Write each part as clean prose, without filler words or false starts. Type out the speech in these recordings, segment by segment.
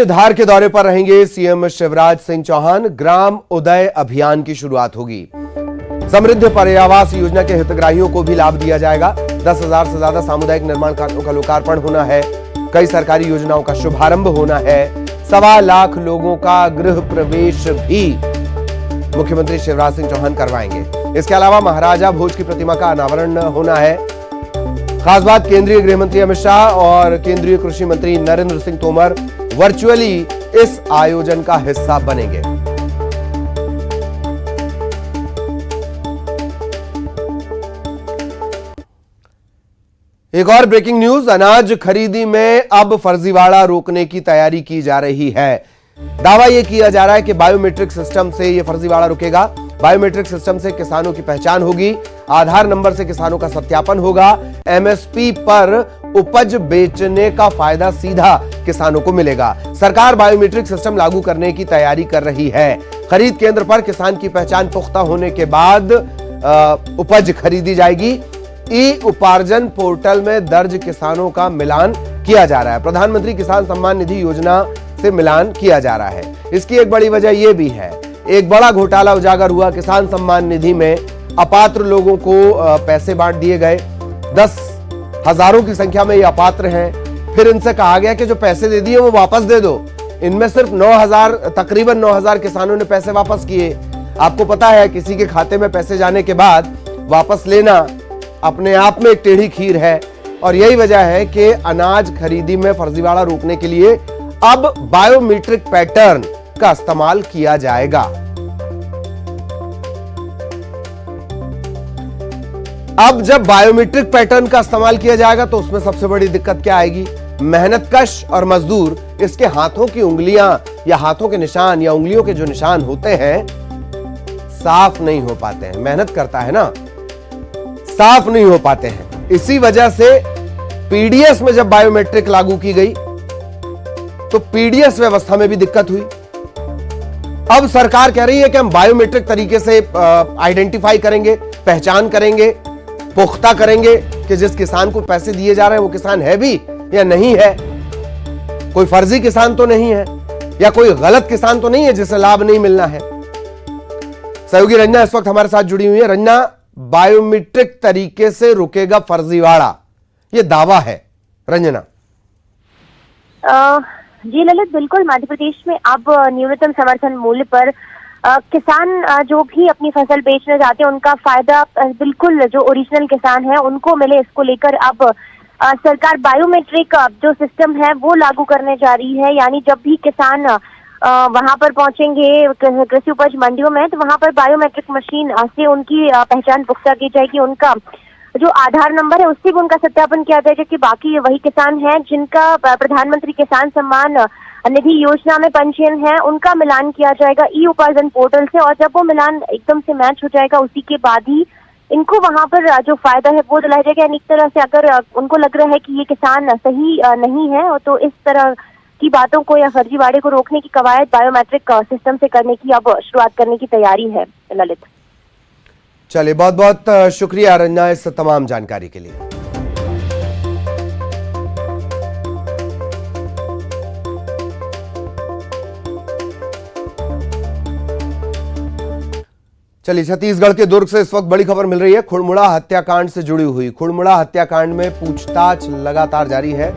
धार के दौरे पर रहेंगे सीएम शिवराज सिंह चौहान। ग्राम उदय अभियान की शुरुआत होगी। समृद्ध पर्यावास योजना के हितग्राहियों को भी लाभ दिया जाएगा। 10,000 से ज्यादा सामुदायिक निर्माण कार्यों का लोकार्पण होना है। कई सरकारी योजनाओं का शुभारंभ होना है। 1.25 लाख लोगों का गृह प्रवेश भी मुख्यमंत्री शिवराज सिंह चौहान करवाएंगे। इसके अलावा महाराजा भोज की प्रतिमा का अनावरण होना है। खास बात, केंद्रीय गृह मंत्री अमित शाह और केंद्रीय कृषि मंत्री नरेंद्र सिंह तोमर वर्चुअली इस आयोजन का हिस्सा बनेंगे। एक और ब्रेकिंग न्यूज, अनाज खरीदी में अब फर्जीवाड़ा रोकने की तैयारी की जा रही है। दावा यह किया जा रहा है कि बायोमेट्रिक सिस्टम से यह फर्जीवाड़ा रुकेगा। बायोमेट्रिक सिस्टम से किसानों की पहचान होगी। आधार नंबर से किसानों का सत्यापन होगा। एमएसपी पर उपज बेचने का फायदा सीधा किसानों को मिलेगा। सरकार बायोमेट्रिक सिस्टम लागू करने की तैयारी कर रही है। खरीद केंद्र पर किसान की पहचान पुख्ता होने के बाद उपज खरीदी जाएगी। ई उपार्जन पोर्टल में दर्ज किसानों का मिलान किया जा रहा है। प्रधानमंत्री किसान सम्मान निधि योजना से मिलान किया जा रहा है। इसकी एक बड़ी वजह यह भी है, एक बड़ा घोटाला उजागर हुआ। किसान सम्मान निधि में अपात्र लोगों को पैसे बांट दिए गए। 10,000 की संख्या में ये अपात्र हैं। फिर इनसे कहा गया कि जो पैसे दे दिए वो वापस दे दो। इनमें सिर्फ 9,000, तकरीबन 9,000 किसानों ने पैसे वापस किए। आपको पता है, किसी के खाते में पैसे जाने के बाद वापस लेना अपने आप में एक टेढ़ी खीर है। और यही वजह है कि अनाज खरीदी में फर्जीवाड़ा रोकने के लिए अब बायोमेट्रिक पैटर्न का इस्तेमाल किया जाएगा। अब जब बायोमेट्रिक पैटर्न का इस्तेमाल किया जाएगा तो उसमें सबसे बड़ी दिक्कत क्या आएगी? मेहनतकश और मजदूर इसके हाथों की उंगलियां या हाथों के निशान या उंगलियों के जो निशान होते हैं साफ नहीं हो पाते हैं। मेहनत करता है ना, साफ नहीं हो पाते हैं। इसी वजह से पीडीएस में जब बायोमेट्रिक लागू की गई तो पीडीएस व्यवस्था में भी दिक्कत हुई। अब सरकार कह रही है कि हम बायोमेट्रिक तरीके से आइडेंटिफाई करेंगे, पहचान करेंगे, पुख्ता करेंगे कि जिस किसान को पैसे दिए जा रहे हैं वो किसान है भी या नहीं है, कोई फर्जी किसान तो नहीं है या कोई गलत किसान तो नहीं है जिसे लाभ नहीं मिलना है। सहयोगी रंजना इस वक्त हमारे साथ जुड़ी हुई है। रंजना, बायोमेट्रिक तरीके से रुकेगा फर्जीवाड़ा, यह दावा है। रंजना। जी ललित, बिल्कुल। मध्य प्रदेश में अब न्यूनतम समर्थन मूल्य पर किसान जो भी अपनी फसल बेचने जाते हैं उनका फायदा बिल्कुल जो ओरिजिनल किसान है उनको मिले। इसको लेकर अब सरकार बायोमेट्रिक जो सिस्टम है वो लागू करने जा रही है। यानी जब भी किसान वहां पर पहुंचेंगे कृषि उपज मंडियों में तो वहां पर बायोमेट्रिक मशीन से उनकी पहचान पुख्ता की जाएगी। उनका जो आधार नंबर है उससे भी उनका सत्यापन किया जाएगा कि बाकी वही किसान हैं जिनका प्रधानमंत्री किसान सम्मान निधि योजना में पंजीयन है। उनका मिलान किया जाएगा ई उपार्जन पोर्टल से, और जब वो मिलान एकदम से मैच हो जाएगा उसी के बाद ही इनको वहां पर जो फायदा है वो दिलाया जाएगा। एक तरह से अगर उनको लग रहा है कि ये किसान सही नहीं है तो इस तरह की बातों को या फर्जीवाड़े को रोकने की कवायद बायोमेट्रिक सिस्टम से करने की अब शुरुआत करने की तैयारी है। ललित, चलिए, बहुत बहुत शुक्रिया रंजना इस तमाम जानकारी के लिए। चलिए, छत्तीसगढ़ के दुर्ग से इस वक्त बड़ी खबर मिल रही है खुड़मुड़ा हत्याकांड से जुड़ी हुई। खुड़मुड़ा हत्याकांड में पूछताछ लगातार जारी है।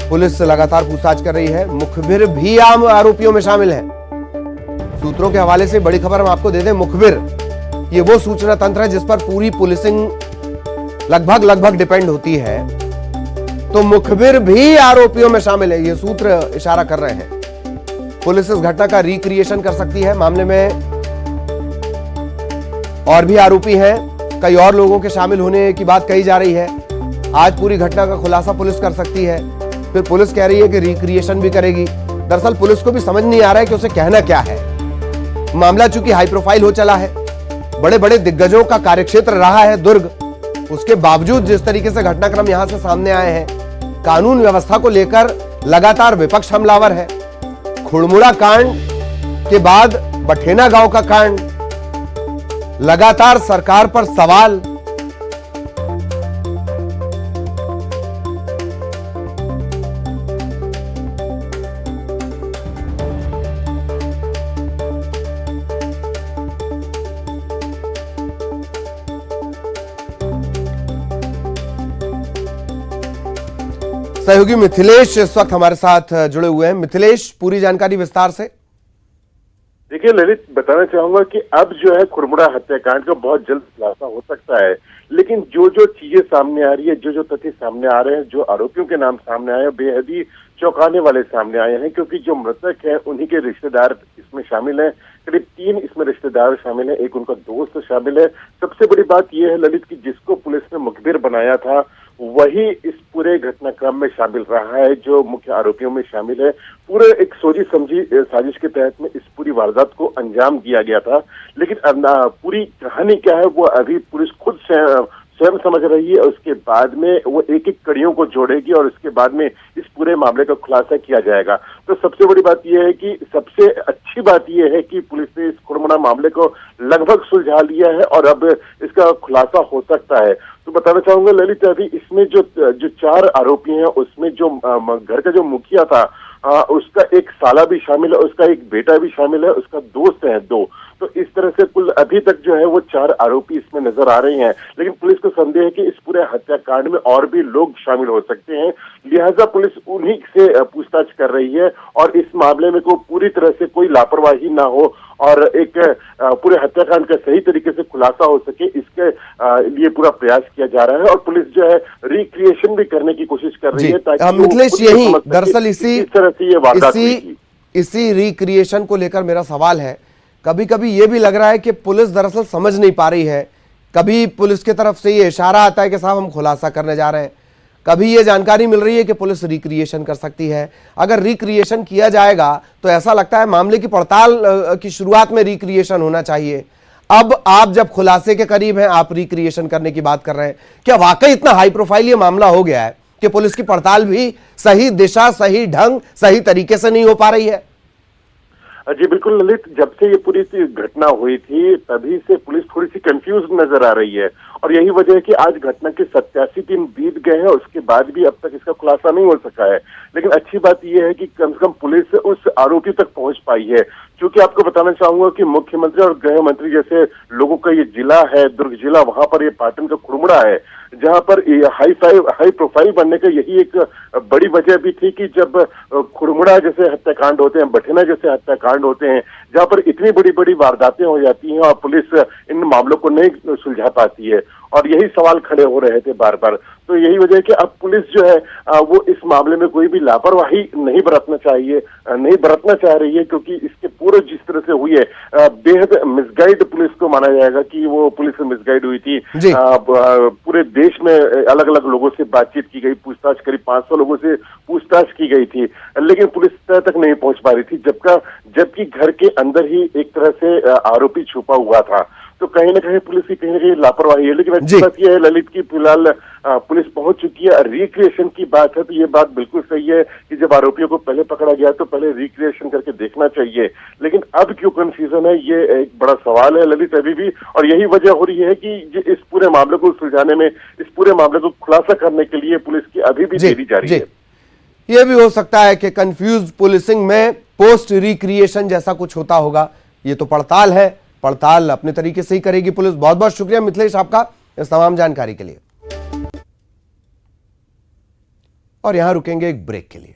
पुलिस लगातार पूछताछ कर रही है। मुखबिर भी आम आरोपियों में शामिल है। सूत्रों के हवाले से बड़ी खबर हम आपको दे दें। मुखबिर ये वो सूचना तंत्र है जिस पर पूरी पुलिसिंग लगभग डिपेंड होती है। तो मुखबिर भी आरोपियों में शामिल है, ये सूत्र इशारा कर रहे हैं। पुलिस इस घटना का रिक्रिएशन कर सकती है। मामले में और भी आरोपी हैं, कई और लोगों के शामिल होने की बात कही जा रही है। आज पूरी घटना का खुलासा पुलिस कर सकती है। फिर पुलिस कह रही है कि रिक्रिएशन भी करेगी। दरअसल पुलिस को भी समझ नहीं आ रहा है कि उसे कहना क्या है। मामला चूंकि हाई प्रोफाइल हो चला है, बड़े बड़े दिग्गजों का कार्यक्षेत्र रहा है दुर्ग, उसके बावजूद जिस तरीके से घटनाक्रम यहां से सामने आए हैं, कानून व्यवस्था को लेकर लगातार विपक्ष हमलावर है। खुड़मुड़ा कांड के बाद बठेना गांव का कांड, लगातार सरकार पर सवाल। सहयोगी मिथिलेश इस वक्त हमारे साथ जुड़े हुए हैं। मिथिलेश, पूरी जानकारी विस्तार से। देखिए ललित, बताना चाहूंगा कि अब जो है खुरमुड़ा हत्याकांड का बहुत जल्द खुलासा हो सकता है, लेकिन जो जो चीजें सामने आ रही है, जो जो तथ्य सामने आ रहे हैं, जो आरोपियों के नाम सामने आए हैं, बेहद ही चौंकाने वाले सामने आए हैं। क्योंकि जो मृतक है उन्हीं के रिश्तेदार इसमें शामिल हैं, करीब 3 इसमें रिश्तेदार शामिल हैं, एक उनका दोस्त शामिल है। सबसे बड़ी बात यह है ललित कि जिसको पुलिस ने मुखबिर बनाया था वही इस पूरे घटनाक्रम में शामिल रहा है, जो मुख्य आरोपियों में शामिल है। पूरे एक सोची समझी साजिश के तहत में इस पूरी वारदात को अंजाम दिया गया था। लेकिन पूरी कहानी क्या है वो अभी पुलिस खुद स्वयं समझ रही है। उसके बाद में वो एक एक कड़ियों को जोड़ेगी और उसके बाद में इस पूरे मामले का खुलासा किया जाएगा। तो सबसे बड़ी बात यह है कि सबसे अच्छी बात यह है कि पुलिस ने इस खुरमुड़ा मामले को लगभग सुलझा लिया है और अब इसका खुलासा हो सकता है। तो बताना चाहूंगा ललित, अभी इसमें जो 4 आरोपी हैं उसमें जो घर का जो मुखिया था उसका एक साला भी शामिल है, उसका एक बेटा भी शामिल है, उसका दोस्त है 2। तो इस तरह से कुल अभी तक जो है वो 4 आरोपी इसमें नजर आ रहे हैं। लेकिन पुलिस को संदेह है कि इस पूरे हत्याकांड में और भी लोग शामिल हो सकते हैं, लिहाजा पुलिस उन्हीं से पूछताछ कर रही है और इस मामले में को पूरी तरह से कोई लापरवाही ना हो और एक पूरे हत्याकांड का सही तरीके से खुलासा हो सके, इसके लिए पूरा प्रयास किया जा रहा है। और पुलिस जो है रिक्रिएशन भी करने की कोशिश कर रही है ताकि मिथिलेश, यही दरअसल इस तरह से ये वारदात हुई थी। इसी रिक्रिएशन को लेकर मेरा सवाल है। कभी कभी ये भी लग रहा है कि पुलिस दरअसल समझ नहीं पा रही है। कभी पुलिस की तरफ से ये इशारा आता है कि साहब हम खुलासा करने जा रहे हैं, कभी ये जानकारी मिल रही है कि पुलिस रिक्रिएशन कर सकती है। अगर रिक्रिएशन किया जाएगा तो ऐसा लगता है मामले की पड़ताल की शुरुआत में रिक्रिएशन होना चाहिए। अब आप जब खुलासे के करीब हैं, आप रिक्रिएशन करने की बात कर रहे हैं। क्या वाकई इतना हाई प्रोफाइल ये मामला हो गया है कि पुलिस की पड़ताल भी सही दिशा, सही ढंग, सही तरीके से नहीं हो पा रही है? जी बिल्कुल ललित, जब से ये पूरी घटना हुई थी तभी से पुलिस थोड़ी सी कंफ्यूज नजर आ रही है और यही वजह है कि आज घटना के 87 दिन बीत गए हैं, उसके बाद भी अब तक इसका खुलासा नहीं हो सका है। लेकिन अच्छी बात यह है कि कम से कम पुलिस उस आरोपी तक पहुंच पाई है। क्योंकि आपको बताना चाहूंगा कि मुख्यमंत्री और गृह मंत्री जैसे लोगों का ये जिला है, दुर्ग जिला, वहां पर ये पाटन का खुरमुड़ा है, जहां पर हाई प्रोफाइल बनने का यही एक बड़ी वजह भी थी कि जब खुरमुड़ा जैसे हत्याकांड होते हैं, बठिना जैसे हत्याकांड होते हैं, जहां पर इतनी बड़ी बड़ी वारदातें हो जाती हैं और पुलिस इन मामलों को नहीं सुलझा पाती है और यही सवाल खड़े हो रहे थे बार बार। तो यही वजह है कि अब पुलिस जो है वो इस मामले में कोई भी लापरवाही नहीं बरतना चाह रही है, क्योंकि इसके पूरे जिस तरह से हुई है बेहद मिसगाइड पुलिस को माना जाएगा कि वो पुलिस मिसगाइड हुई थी। पूरे देश में अलग अलग लोगों से बातचीत की गई, पूछताछ करीब 500 लोगों से पूछताछ की गई थी, लेकिन पुलिस तक नहीं पहुंच पा रही थी, जबकि घर के अंदर ही एक तरह से आरोपी छुपा हुआ था। तो कहीं ना कहीं पुलिस की कहीं ना कहीं लापरवाही है। लेकिन अच्छी बात यह है ललित की फिलहाल पुलिस पहुंच चुकी है। रिक्रिएशन की बात है तो ये बात बिल्कुल सही है कि जब आरोपियों को पहले पकड़ा गया तो पहले रिक्रिएशन करके देखना चाहिए। लेकिन अब क्यों कंफ्यूजन है, ये एक बड़ा सवाल है ललित अभी भी, और यही वजह हो रही है कि इस पूरे मामले को सुलझाने में, इस पूरे मामले को खुलासा करने के लिए पुलिस की अभी भी देरी जारी है। यह भी हो सकता है कि कंफ्यूज पुलिसिंग में पोस्ट रिक्रिएशन जैसा कुछ होता होगा। ये तो पड़ताल है, पड़ताल अपने तरीके से ही करेगी पुलिस। बहुत बहुत शुक्रिया मिथिलेश आपका इस तमाम जानकारी के लिए। और यहां रुकेंगे एक ब्रेक के लिए।